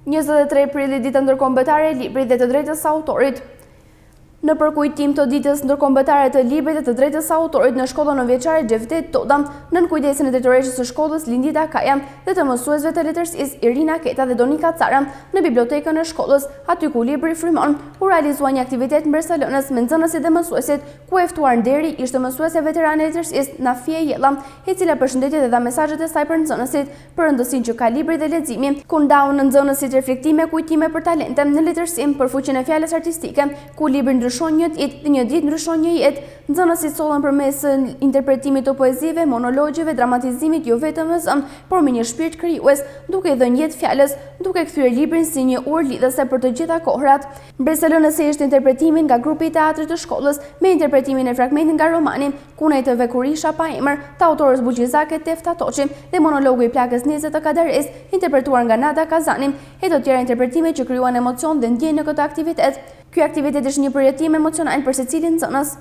23 prilli ditë ndërkombëtare e librit dhe të drejtës së autorit. Në përkujtim të ditës ndërkombëtare të librit dhe të drejtës së autorit në shkollën nënvjeçare Xhevdet Todam, nën kujdesin e drejtoreshës së shkollës Lindita Kaja dhe të mësuesve të letërsisë Irina Keta dhe Donika Cara në bibliotekën e shkollës, aty ku libri frymon, u realizua një aktivitet mbërsa lënës me nxënësit dhe mësuesit, ku e ftuar nderi ishte mësuese veterane e letërsisë Nafie Jella, e cila përshëndeti dhe dha mesazhet e saj për nxënësit, për rëndësinë që ka libri dhe leximi, ku ndau në nxënësit reflektime, kujtime për talente në letërsim, për fuqinë e fjalës artistike, ku libri ndryshon një ditë dhe një ditë ndryshon një jetë. Nxënësit sollën përmes interpretimit të poezive, monologjeve, dramatizimit jo vetëm me zëm, por me një shpirt krijues, duke i dhënë jetë fjalës, duke kthyer librin si një urë lidhëse për të gjitha kohrat. Mbreselënëse ishte interpretimin nga grupi i teatrit të shkollës, me interpretimin e fragmentit nga romani Kunajtëve Kurisha pa emër të autorës Bullgjizake Tefta Toçi dhe monologu i plakës Neze të Kadares, interpretuar nga Nada Kazani, e të tjera interpretime që krijuan emocion dhe ndjenjë në këtë aktivitet. Ky aktivitet është një përjetim emocional për secilin nxënës.